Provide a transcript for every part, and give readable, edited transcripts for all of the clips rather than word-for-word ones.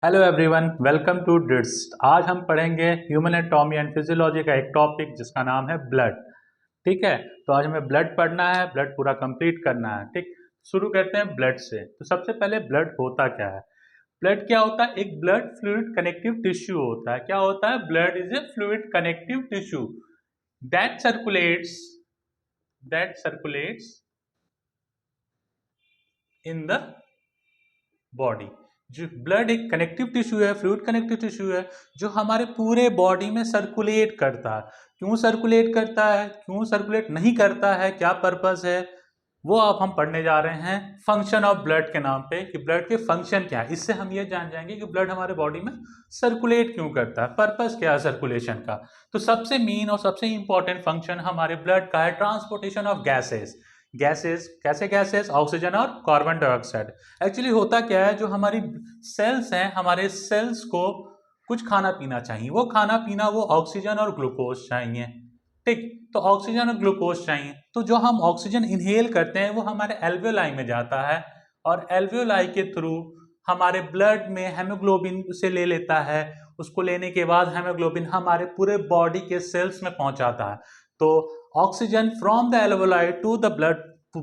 Hello everyone, welcome to डिट्स। आज हम पढ़ेंगे ह्यूमन एनाटॉमी एंड फिजियोलॉजी का एक टॉपिक जिसका नाम है ब्लड। ठीक है, तो आज हमें ब्लड पढ़ना है, ब्लड पूरा कंप्लीट करना है। ठीक, शुरू करते हैं ब्लड से। तो सबसे पहले ब्लड होता क्या है? ब्लड क्या होता है? एक ब्लड फ्लूइड कनेक्टिव टिश्यू होता है। क्या होता है? Blood is a fluid connective tissue that circulates in the body. जो ब्लड एक कनेक्टिव टिश्यू है, फ्लूइड कनेक्टिव टिश्यू है, जो हमारे पूरे बॉडी में सर्कुलेट करता है। क्यों सर्कुलेट करता है, क्यों सर्कुलेट नहीं करता है, क्या पर्पस है, वो अब हम पढ़ने जा रहे हैं फंक्शन ऑफ ब्लड के नाम पे कि ब्लड के फंक्शन क्या है। इससे हम ये जान जाएंगे कि ब्लड हमारे बॉडी में सर्कुलेट क्यों करता है, पर्पस क्या है सर्कुलेशन का। तो सबसे मेन और सबसे इंपॉर्टेंट फंक्शन हमारे ब्लड का है ट्रांसपोर्टेशन ऑफ गैसेस। गैसेस कैसे? गैसेस ऑक्सीजन और कार्बन डाइऑक्साइड। एक्चुअली होता क्या है, जो हमारी सेल्स हैं, हमारे सेल्स को कुछ खाना पीना चाहिए। वो खाना पीना वो ऑक्सीजन और ग्लूकोज चाहिए। ठीक, तो ऑक्सीजन और ग्लूकोज चाहिए। तो जो हम ऑक्सीजन इनहेल करते हैं वो हमारे एल्वेओलाई में जाता है और एल्वेओलाई के थ्रू हमारे ब्लड में हेमोग्लोबिन उसे ले लेता है। उसको लेने के बाद हेमोग्लोबिन हमारे पूरे बॉडी के सेल्स में पहुंचाता है। तो oxygen from the alveoli to the blood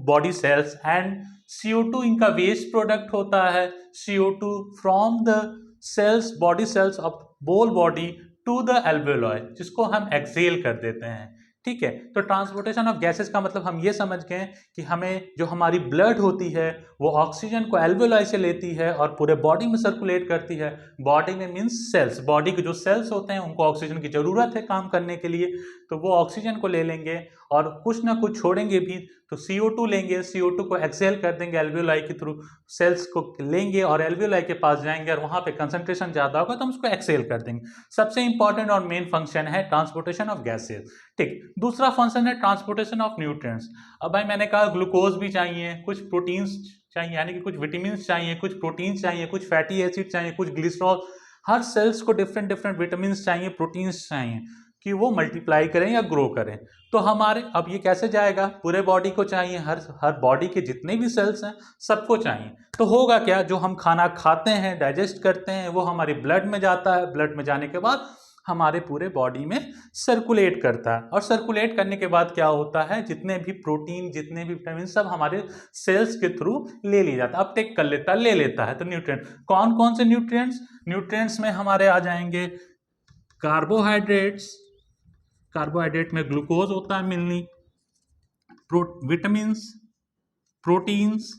body cells and CO2 इनका वेस्ट प्रोडक्ट होता है। CO2 from the cells, body cells of whole body to the alveoli, जिसको हम एक्सेल कर देते हैं। ठीक है, तो ट्रांसपोर्टेशन ऑफ गैसेस का मतलब हम ये समझ गए कि हमें जो हमारी ब्लड होती है वो ऑक्सीजन को एल्वेओलाई से लेती है और पूरे बॉडी में सर्कुलेट करती है। बॉडी में मीन्स सेल्स, बॉडी के जो सेल्स होते हैं उनको ऑक्सीजन की जरूरत है काम करने के लिए, तो वो ऑक्सीजन को ले लेंगे और कुछ ना कुछ छोड़ेंगे भी। तो CO2 लेंगे, CO2 को एक्सेल कर देंगे एल्वेओलाई के थ्रू, सेल्स को लेंगे और एल्वेओलाई के पास जाएंगे और वहां पे कंसंट्रेशन ज्यादा होगा तो हम उसको एक्सेल कर देंगे। सबसे इंपॉर्टेंट और मेन फंक्शन है ट्रांसपोर्टेशन ऑफ गैसेस। ठीक, दूसरा फंक्शन है ट्रांसपोर्टेशन ऑफ न्यूट्रिएंट्स। अब भाई मैंने कहा ग्लूकोज भी चाहिए, कुछ प्रोटीन्स चाहिए, यानी कि कुछ विटामिन चाहिए, कुछ प्रोटीन्स चाहिए, कुछ फैटी एसिड चाहिए, कुछ ग्लिसरॉल। हर सेल्स को डिफरेंट डिफरेंट विटामिन चाहिए, प्रोटीन्स चाहिए कि वो मल्टीप्लाई करें या ग्रो करें। तो हमारे अब ये कैसे जाएगा? पूरे बॉडी को चाहिए, हर बॉडी के जितने भी सेल्स हैं सबको चाहिए। तो होगा क्या, जो हम खाना खाते हैं, डाइजेस्ट करते हैं, वो हमारे ब्लड में जाता है। ब्लड में जाने के बाद हमारे पूरे बॉडी में सर्कुलेट करता है और सर्कुलेट करने के बाद क्या होता है, जितने भी प्रोटीन, जितने भी विटामिन सब हमारे सेल्स के थ्रू ले लिया जाता है, अपटेक कर लेता है, ले लेता है। तो न्यूट्रिएंट कौन कौन से न्यूट्रिएंट्स? न्यूट्रिएंट्स में हमारे आ जाएंगे कार्बोहाइड्रेट्स, कार्बोहाइड्रेट में ग्लूकोज होता है मिलनी, विटामिन, प्रोटीन्स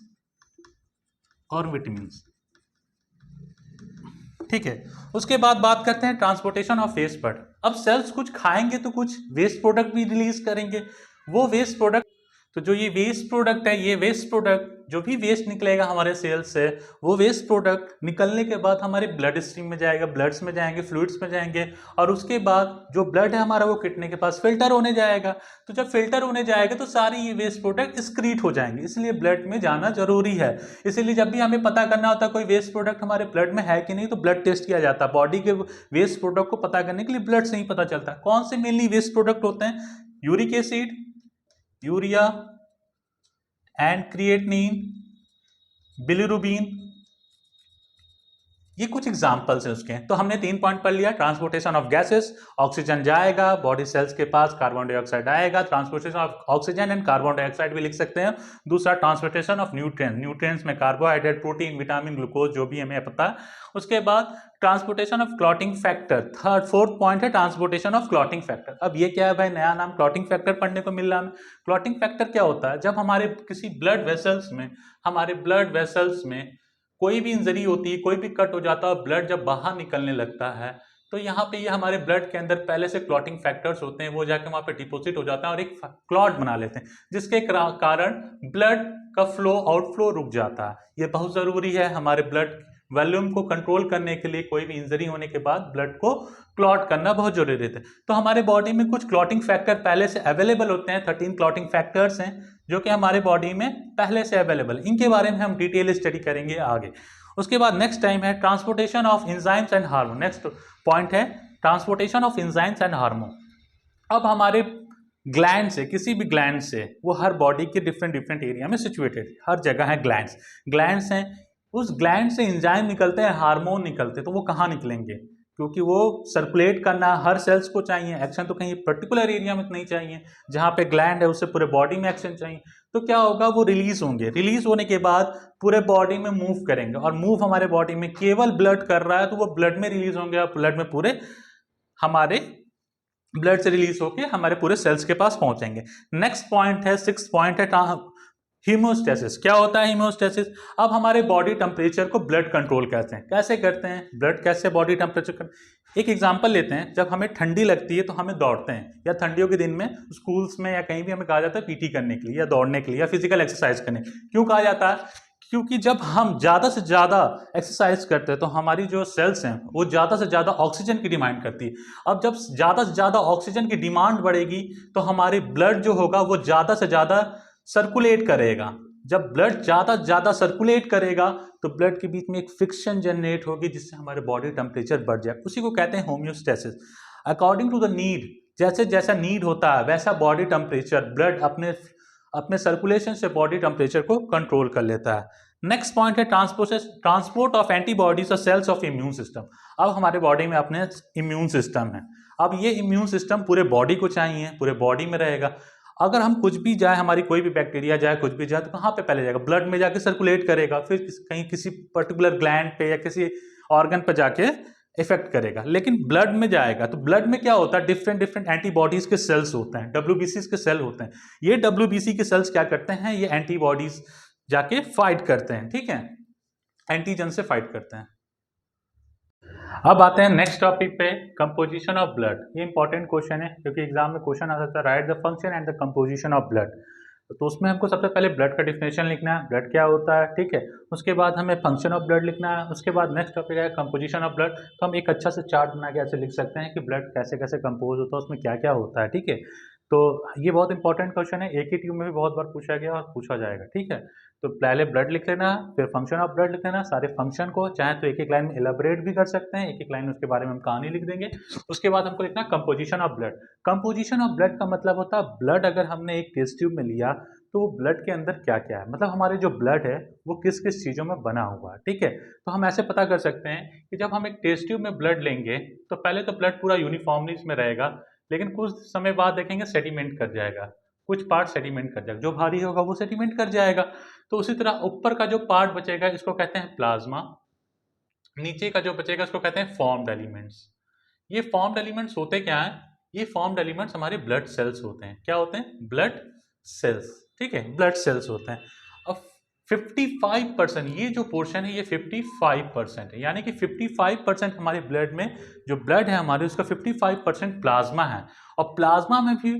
और विटामिन। ठीक है, उसके बाद बात करते हैं ट्रांसपोर्टेशन ऑफ वेस्ट प्रोडक्ट। अब सेल्स कुछ खाएंगे तो कुछ वेस्ट प्रोडक्ट भी रिलीज करेंगे। वो वेस्ट प्रोडक्ट, तो जो ये वेस्ट प्रोडक्ट है, ये वेस्ट प्रोडक्ट जो भी वेस्ट निकलेगा हमारे सेल्स से, वो वेस्ट प्रोडक्ट निकलने के बाद हमारे ब्लड स्ट्रीम में जाएगा, ब्लड्स में जाएंगे, फ्लूइड्स में जाएंगे और उसके बाद जो ब्लड है हमारा वो किडनी के पास फिल्टर होने जाएगा। तो जब फिल्टर होने जाएगा तो सारी ये वेस्ट प्रोडक्ट एक्सक्रीट हो जाएंगे, इसलिए ब्लड में जाना जरूरी है। इसीलिए जब भी हमें पता करना होता है कोई वेस्ट प्रोडक्ट हमारे ब्लड में है कि नहीं, तो ब्लड टेस्ट किया जाता है। बॉडी के वेस्ट प्रोडक्ट को पता करने के लिए ब्लड से ही पता चलता है। कौन से मेनली वेस्ट प्रोडक्ट होते हैं? Uric acid, urea and creatinine, bilirubin, ये कुछ एग्जाम्पल्स हैं उसके। तो हमने 3 पॉइंट पढ़ लिया। ट्रांसपोर्टेशन ऑफ गैसेस, ऑक्सीजन जाएगा बॉडी सेल्स के पास, कार्बन डाइऑक्साइड आएगा, transportation of oxygen and carbon dioxide भी लिख सकते हैं। दूसरा ट्रांसपोर्टेशन ऑफ न्यूट्रिएंट्स, न्यूट्रिएंट्स में कार्बोहाइड्रेट, प्रोटीन, विटामिन, ग्लूकोज, जो भी हमें पता है। उसके बाद transportation of clotting factor, fourth point है ट्रांसपोर्टेशन ऑफ क्लॉटिंग फैक्टर। अब ये क्या है भाई, नया नाम क्लॉटिंग फैक्टर पढ़ने को मिल रहा है। क्लॉटिंग फैक्टर क्या होता है? जब हमारे किसी ब्लड वेसल्स में, हमारे ब्लड वेसल्स में कोई भी इंजरी होती है, कोई भी कट हो जाता है, ब्लड जब बाहर निकलने लगता है, तो यहाँ पे ये हमारे ब्लड के अंदर पहले से क्लॉटिंग फैक्टर्स होते हैं, वो जाके वहाँ पे डिपॉजिट हो जाता है और एक क्लॉट बना लेते हैं, जिसके कारण ब्लड का फ्लो, आउटफ्लो रुक जाता है। ये बहुत जरूरी है हमारे ब्लड वॉल्यूम को कंट्रोल करने के लिए। कोई भी इंजरी होने के बाद ब्लड को क्लॉट करना बहुत जरूरी रहता है। तो हमारे बॉडी में कुछ क्लॉटिंग फैक्टर पहले से अवेलेबल होते हैं, 13 क्लॉटिंग फैक्टर्स हैं जो कि हमारे बॉडी में पहले से अवेलेबल। इनके बारे में हम डिटेल स्टडी करेंगे आगे। उसके बाद नेक्स्ट टाइम है transportation of enzymes and hormone. Next point है transportation of enzymes and hormone. अब हमारे ग्लैंड से, किसी भी ग्लैंड से, वो हर बॉडी के डिफरेंट डिफरेंट एरिया में सिचुएटेड, हर जगह है ग्लैंड्स। ग्लैंड्स हैं उस ग्लैंड से एंजाइम निकलते हैं, हार्मोन निकलते हैं, तो वो कहाँ निकलेंगे? क्योंकि वो सर्कुलेट करना हर सेल्स को चाहिए, एक्शन तो कहीं पर्टिकुलर एरिया में नहीं चाहिए, जहाँ पे ग्लैंड है उससे पूरे बॉडी में एक्शन चाहिए। तो क्या होगा, वो रिलीज होंगे, रिलीज होने के बाद पूरे बॉडी में मूव करेंगे, और मूव हमारे बॉडी में केवल ब्लड कर रहा है तो वो ब्लड में रिलीज होंगे, और ब्लड में पूरे हमारे ब्लड से रिलीज होके हमारे पूरे सेल्स के पास पहुंचेंगे। नेक्स्ट पॉइंट है, सिक्स पॉइंट है हीमोस्टेसिस। क्या होता है हीमोस्टेसिस? अब हमारे बॉडी टेम्परेचर को ब्लड कंट्रोल करते हैं। कैसे करते हैं? ब्लड कैसे बॉडी टेम्परेचर एक एग्जांपल लेते हैं, जब हमें ठंडी लगती है तो हमें दौड़ते हैं, या ठंडियों के दिन में स्कूल्स में या कहीं भी हमें कहा जाता है पीटी करने के लिए या दौड़ने के लिए या फिजिकल एक्सरसाइज करने। क्यों कहा जाता है? क्योंकि जब हम ज़्यादा से ज़्यादा एक्सरसाइज करते हैं तो हमारी जो सेल्स हैं वो ज़्यादा से ज़्यादा ऑक्सीजन की डिमांड करती है। अब जब ज़्यादा से ज़्यादा ऑक्सीजन की डिमांड बढ़ेगी तो हमारी ब्लड जो होगा वो ज़्यादा से ज़्यादा सर्कुलेट करेगा। जब ब्लड ज़्यादा से ज़्यादा सर्कुलेट करेगा तो ब्लड के बीच में एक फ्रिक्शन जनरेट होगी, जिससे हमारे बॉडी टेम्परेचर बढ़ जाए। उसी को कहते हैं homeostasis. According to the need, जैसे जैसा नीड होता है वैसा बॉडी टेम्परेचर ब्लड अपने सर्कुलेशन से बॉडी टेम्परेचर को कंट्रोल कर लेता है। नेक्स्ट पॉइंट है ट्रांसपोर्ट ऑफ एंटीबॉडीज और सेल्स ऑफ इम्यून सिस्टम। अब हमारे बॉडी में अपने इम्यून सिस्टम है, अब ये इम्यून सिस्टम पूरे बॉडी को चाहिए, पूरे बॉडी में रहेगा। अगर हम कुछ भी जाए, हमारी कोई भी बैक्टीरिया जाए, कुछ भी जाए, तो कहाँ पे पहले जाएगा? ब्लड में जाके सर्कुलेट करेगा, फिर कहीं किसी पर्टिकुलर ग्लैंड पे या किसी ऑर्गन पे जाके इफेक्ट करेगा। लेकिन ब्लड में जाएगा तो ब्लड में क्या होता है? डिफरेंट डिफरेंट एंटीबॉडीज के सेल्स होते हैं, डब्ल्यूबीसी के सेल होते हैं। ये डब्ल्यूबीसी के सेल्स क्या करते हैं? ये एंटीबॉडीज जाके फाइट करते हैं, ठीक है, एंटीजन से फाइट करते हैं। अब आते हैं नेक्स्ट टॉपिक पे, कंपोजिशन ऑफ ब्लड। ये इंपॉर्टेंट क्वेश्चन है क्योंकि एग्जाम में क्वेश्चन आ सकता है, right the function and the composition of blood. तो उसमें हमको सबसे पहले ब्लड का डिफिनेशन लिखना है, ब्लड क्या होता है, ठीक है। उसके बाद हमें फंक्शन ऑफ ब्लड लिखना है। उसके बाद नेक्स्ट टॉपिक है कंपोजिशन ऑफ ब्लड। तो हम एक अच्छा से चार्ट बना के ऐसे लिख सकते हैं कि ब्लड कैसे कैसे कंपोज होता है, उसमें क्या क्या होता है, ठीक है। तो ये बहुत इंपॉर्टेंट क्वेश्चन है, एक ही ट्यूब में भी बहुत बार पूछा गया और पूछा जाएगा, ठीक है। तो पहले ब्लड लिख लेना, फिर फंक्शन ऑफ ब्लड लिख लेना, सारे फंक्शन को चाहे तो एक एक लाइन में इलेबोरेट भी कर सकते हैं, एक एक लाइन में उसके बारे में हम कहानी लिख देंगे। उसके बाद हमको लिखना composition of blood. Composition of blood का मतलब होता है ब्लड अगर हमने एक टेस्ट ट्यूब में लिया तो वो ब्लड के अंदर क्या क्या है, मतलब हमारे जो ब्लड है वो किस किस चीज़ों में बना हुआ है, ठीक है। तो हम ऐसे पता कर सकते हैं कि जब हम एक टेस्ट ट्यूब में ब्लड लेंगे तो पहले तो ब्लड पूरा यूनिफॉर्मली इसमें रहेगा, लेकिन कुछ समय बाद देखेंगे सेडिमेंट कर जाएगा, कुछ पार्ट सेडिमेंट कर जाएगा, जो भारी होगा वो सेडिमेंट कर जाएगा। तो उसी तरह ऊपर का जो पार्ट बचेगा इसको कहते हैं प्लाज्मा, नीचे का जो बचेगा इसको कहते हैं फॉर्म्ड एलिमेंट्स। ये फॉर्म्ड एलिमेंट्स होते क्या हैं? ये फॉर्म्ड एलिमेंट्स हमारे ब्लड सेल्स होते हैं। क्या होते हैं? ब्लड सेल्स, ठीक है, ब्लड सेल्स होते हैं। अब 55%, ये जो पोर्शन है ये 55% है, यानी कि 55% हमारे ब्लड में जो ब्लड है हमारे उसका 55% प्लाज्मा है, और प्लाज्मा में भी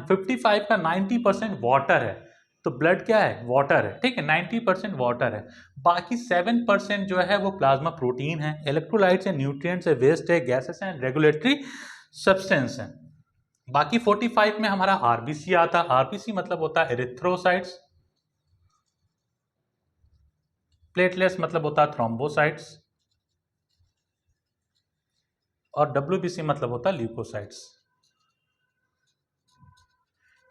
55 का 90% वाटर है। तो ब्लड क्या है? वाटर है, ठीक है, 90% वाटर है। बाकी 7% जो है वो प्लाज्मा प्रोटीन है, इलेक्ट्रोलाइट्स है, न्यूट्रिएंट्स है, वेस्ट है, गैसेस हैं, रेगुलेटरी सब्सटेंस है। बाकी 45 में हमारा आरबीसी आता है। आरबीसी मतलब होता है एरिथ्रोसाइट्स, प्लेटलेट्स मतलब होता है थ्रोम्बोसाइट्स, और डब्ल्यूबीसी मतलब होता है ल्यूकोसाइट्स,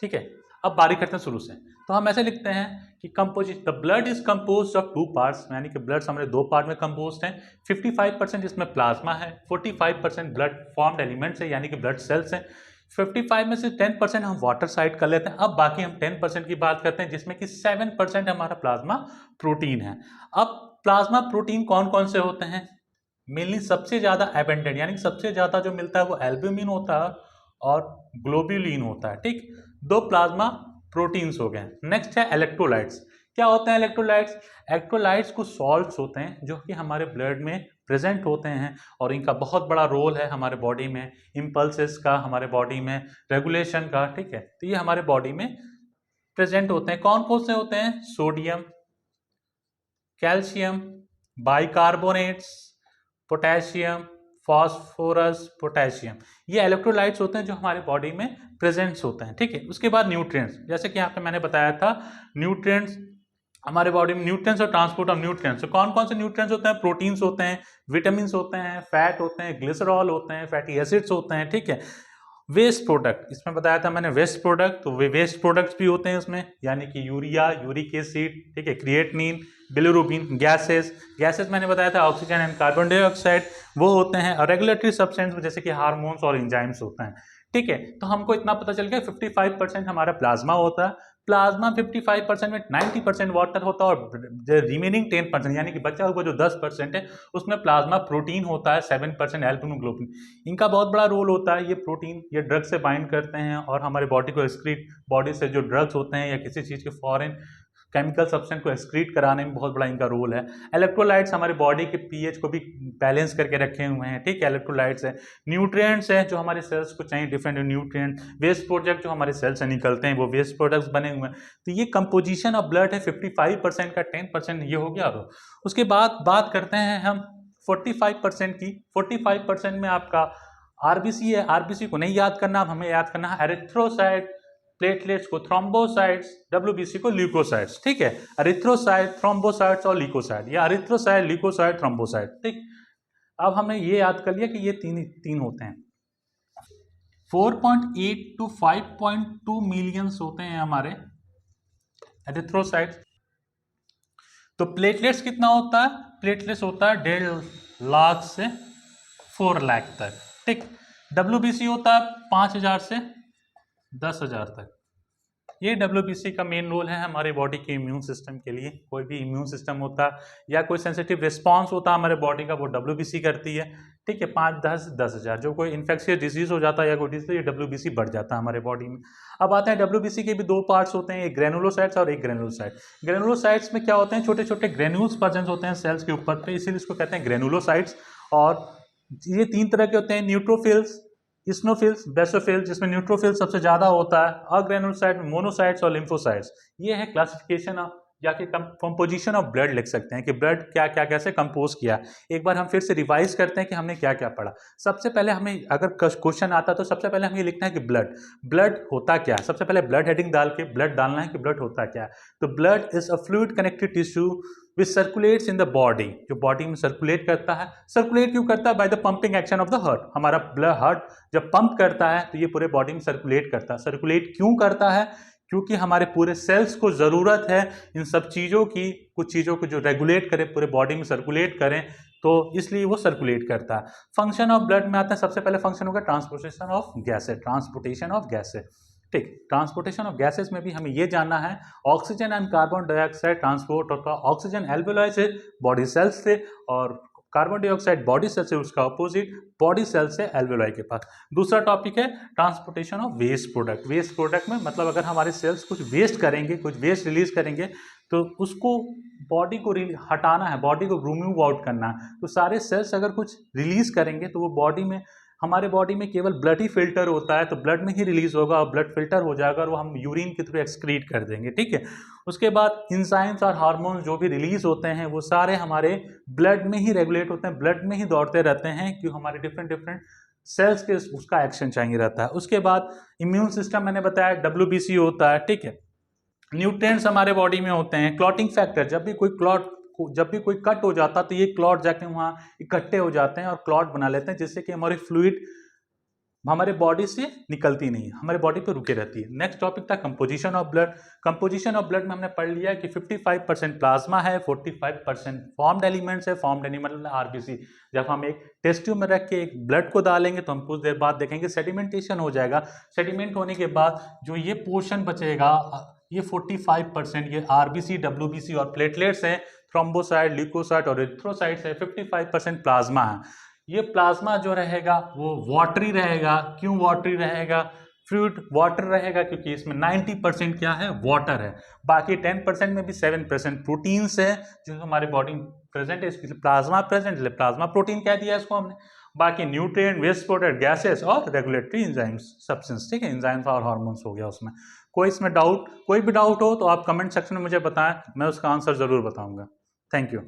ठीक है। अब बारी करते हैं शुरू से। तो हम ऐसे लिखते हैं कि the blood is composed of 2 parts, यानी कि ब्लड हमारे 2 पार्ट में कंपोज्ड हैं। 55% इसमें प्लाज्मा है, 45% ब्लड फॉर्म्ड एलिमेंट्स है, यानी कि ब्लड सेल्स हैं। 55 में से 10% हम वाटर साइड कर लेते हैं। अब बाकी हम 10% की बात करते हैं, जिसमें कि 7% हमारा प्लाज्मा प्रोटीन है। अब प्लाज्मा प्रोटीन कौन कौन से होते हैं? मेनली सबसे ज़्यादा एबेंडेंट, यानी सबसे ज़्यादा जो मिलता है वो एल्ब्यूमिन होता है और ग्लोब्यूलिन होता है, ठीक। 2 प्लाज्मा प्रोटीन्स हो गए। नेक्स्ट है इलेक्ट्रोलाइट्स। क्या होते हैं इलेक्ट्रोलाइट्स? इलेक्ट्रोलाइट्स कुछ सॉल्ट्स होते हैं जो कि हमारे ब्लड में प्रेजेंट होते हैं, और इनका बहुत बड़ा रोल है हमारे बॉडी में, इम्पल्सेस का, हमारे बॉडी में रेगुलेशन का, ठीक है। तो ये हमारे बॉडी में प्रेजेंट होते हैं। कौन कौन से होते हैं? Sodium, calcium, bicarbonates, potassium, phosphorus, potassium, ये इलेक्ट्रोलाइट्स होते हैं जो हमारे बॉडी में प्रेजेंट्स होते हैं, ठीक है। उसके बाद न्यूट्रिएंट्स, जैसे कि यहाँ पे मैंने बताया था, न्यूट्रिएंट्स हमारे बॉडी में, न्यूट्रिएंट्स और ट्रांसपोर्ट ऑफ न्यूट्रिएंट्स। तो कौन कौन से न्यूट्रिएंट्स होते हैं? प्रोटीन्स होते हैं, विटामिन होते हैं, फैट होते हैं, ग्लिसरॉल होते हैं, फैटी एसिड्स होते हैं, ठीक है। वेस्ट प्रोडक्ट, इसमें बताया था मैंने वेस्ट प्रोडक्ट, तो वे वेस्ट प्रोडक्ट्स भी होते हैं उसमें, यानी कि यूरिया, यूरिक एसिड, ठीक है, क्रिएटिनिन, बिलिरुबिन, गैसेस मैंने बताया था ऑक्सीजन एंड कार्बन डाइऑक्साइड वो होते हैं, और रेगुलेटरी सब्सटेंस जैसे कि हार्मोन्स और एंजाइम्स होते हैं। ठीक है, तो हमको इतना पता चल गया 55% हमारा प्लाज्मा होता है। प्लाज्मा 55% में 90% वाटर होता है, और रिमेनिंग 10% यानी कि बचा हुआ जो 10% है उसमें प्लाज्मा प्रोटीन होता है, 7% एल्बुमिन। इनका बहुत बड़ा रोल होता है। ये प्रोटीन ये ड्रग से बाइंड करते हैं और हमारे बॉडी को एक्सक्रीट, बॉडी से जो ड्रग्स होते हैं या किसी चीज़ के फॉरेन केमिकल सब्सटेंस को एक्सक्रीट कराने में बहुत बड़ा इनका रोल है। इलेक्ट्रोलाइट्स हमारे बॉडी के पीएच को भी बैलेंस करके रखे हुए हैं। ठीक है, इलेक्ट्रोलाइट्स है। न्यूट्रिएंट्स हैं जो हमारे सेल्स को चाहिए, डिफरेंट न्यूट्रिएंट। वेस्ट प्रोडक्ट जो हमारे सेल से निकलते हैं वो वेस्ट प्रोडक्ट्स बने हुए हैं। तो ये कंपोजिशन ऑफ ब्लड है 55% का, 10% ये हो गया। उसके बाद बात करते हैं हम 45% की। 45% में आपका आरबीसी है। आरबीसी को नहीं याद करना, हमें याद करना है एरिथ्रोसाइट, प्लेटलेट्स को थ्रोम्बोसाइट्स, डब्ल्यूबीसी को ल्यूकोसाइट्स। ठीक है, एरिथ्रोसाइट, थ्रोम्बोसाइट्स और ल्यूकोसाइट, या एरिथ्रोसाइट, ल्यूकोसाइट, थ्रोम्बोसाइट। ठीक, अब हमें ये याद कर लिया कि ये तीन होते हैं। 4.8 to 5.2 मिलियंस होते हैं हमारे एरिथ्रोसाइट्स। तो प्लेटलेट्स कितना होता है? प्लेटलेट्स होता है 1.5 लाख से 4 लाख तक। ठीक, डब्ल्यूबीसी होता है 5,000 से 10,000 तक। ये डब्ल्यूबीसी का मेन रोल है हमारे बॉडी के इम्यून सिस्टम के लिए। कोई भी इम्यून सिस्टम होता है या कोई सेंसिटिव रिस्पांस होता है हमारे बॉडी का, वो डब्ल्यूबीसी करती है। ठीक है, 5, 10, 10,000। जो कोई इन्फेक्शियस डिजीज हो जाता है या कोई डिजीज, ये डब्ल्यूबीसी बढ़ जाता है हमारे बॉडी में। अब आते हैं डब्ल्यूबीसी के भी 2 पार्ट्स होते हैं, एक ग्रेनुलोसाइट्स और एक ग्रेनुलोसाइट। ग्रेनुलोसाइट्स में क्या होते हैं? छोटे छोटे ग्रेन्यूल्स प्रेजेंट होते हैं सेल्स के ऊपर पे, इसीलिए इसको कहते हैं ग्रेनुलोसाइट्स। और ये 3 तरह के होते हैं, न्यूट्रोफिल्स, इस्नोफिल्स, बेसोफिल्स, जिसमें न्यूट्रोफिल सबसे ज्यादा होता है, और ग्रेनुलोसाइट में मोनोसाइट्स और लिम्फोसाइट्स। ये है क्लासिफिकेशन ऑफ, या कि कंपोजिशन ऑफ ब्लड लिख सकते हैं कि ब्लड क्या क्या कैसे कंपोज किया। एक बार हम फिर से रिवाइज करते हैं कि हमने क्या क्या पढ़ा। सबसे पहले हमें अगर क्वेश्चन आता तो सबसे पहले हमें ये लिखना है कि ब्लड होता क्या है। सबसे पहले ब्लड हेडिंग डाल के ब्लड डालना है कि ब्लड होता क्या है। तो blood is a fluid connective tissue which circulates in the body, जो बॉडी में सर्कुलेट करता है। सर्कुलेट क्यों करता है? By the pumping action of the heart. हमारा ब्लड, हार्ट जब पंप करता है तो ये पूरे बॉडी में सर्कुलेट करता है। सर्कुलेट क्यों करता है? क्योंकि हमारे पूरे सेल्स को ज़रूरत है इन सब चीज़ों की, कुछ चीज़ों को जो रेगुलेट करें, पूरे बॉडी में सर्कुलेट करें, तो इसलिए वो सर्कुलेट करता है। फंक्शन ऑफ ब्लड में आता है, सबसे पहले फंक्शन होगा transportation of gases. Transportation of gases, ठीक, ट्रांसपोर्टेशन ऑफ गैसेस में भी हमें ये जानना है oxygen and carbon dioxide transport होता है। ऑक्सीजन एल्वेओलाई से, बॉडी सेल्स से, और कार्बन डाइऑक्साइड बॉडी सेल से, उसका अपोजिट बॉडी सेल से एल्वेओलाई के पास। दूसरा टॉपिक है transportation of waste product. Waste product में मतलब अगर हमारे सेल्स कुछ वेस्ट करेंगे, कुछ वेस्ट रिलीज करेंगे, तो उसको बॉडी को हटाना है, बॉडी को रिमूव आउट करना है। तो सारे सेल्स अगर कुछ रिलीज करेंगे तो वो बॉडी में, हमारे बॉडी में केवल ब्लड ही फिल्टर होता है, तो ब्लड में ही रिलीज होगा और ब्लड फिल्टर हो जाएगा और वो हम यूरिन के थ्रू एक्सक्रीट कर देंगे। ठीक है, उसके बाद इंजाइम्स और हार्मोन्स जो भी रिलीज होते हैं वो सारे हमारे ब्लड में ही रेगुलेट होते हैं, ब्लड में ही दौड़ते रहते हैं, क्यों हमारे डिफरेंट सेल्स के उसका एक्शन चाहिए रहता है। उसके बाद इम्यून सिस्टम मैंने बताया डब्ल्यूबीसी होता है। ठीक है, न्यूट्रिएंट्स हमारे बॉडी में होते हैं। क्लॉटिंग फैक्टर, जब भी कोई कट हो जाता है तो ये क्लॉट जाके वहाँ इकट्ठे हो जाते हैं और क्लॉट बना लेते हैं, जिससे कि हमारी फ्लूइड हमारे बॉडी से निकलती नहीं, हमारे बॉडी पे रुके रहती है। नेक्स्ट टॉपिक था composition of blood. Composition of blood में हमने पढ़ लिया कि 55% प्लाज्मा है, 45% फॉर्म्ड एलिमेंट्स है। Formed element RBC. जब हम एक टेस्ट ट्यूब में रख के एक ब्लड को डालेंगे तो हम कुछ देर बाद देखेंगे सेडिमेंटेशन हो जाएगा। सेडिमेंट होने के बाद जो ये पोर्शन बचेगा, ये 45% ये आरबीसी, डब्ल्यूबीसी और प्लेटलेट्स हैं, थ्रोम्बोसाइट, ल्यूकोसाइट और एरिथ्रोसाइट्स है। 55% प्लाज्मा है। ये प्लाज्मा जो रहेगा वो वाटरी रहेगा। क्यों वाटरी रहेगा? फ्लूइड वाटर रहेगा क्योंकि इसमें 90% क्या है? वाटर है। बाकी 10% में भी 7% प्रोटीन्स है जो हमारे बॉडी में प्रेजेंट है, इसलिए प्लाज्मा प्रेजेंट, इसलिए प्लाज्मा प्रोटीन कह दिया इसको हमने। बाकी न्यूट्रिएंट, वेस्ट प्रोडक्ट, गैसेस और रेगुलेटरी एंजाइम्स सब्सटेंस। ठीक है, एंजाइम्स और हार्मोन्स हो गया उसमें। कोई भी डाउट हो तो आप कमेंट सेक्शन में मुझे बताएं, मैं उसका आंसर जरूर बताऊंगा। Thank you.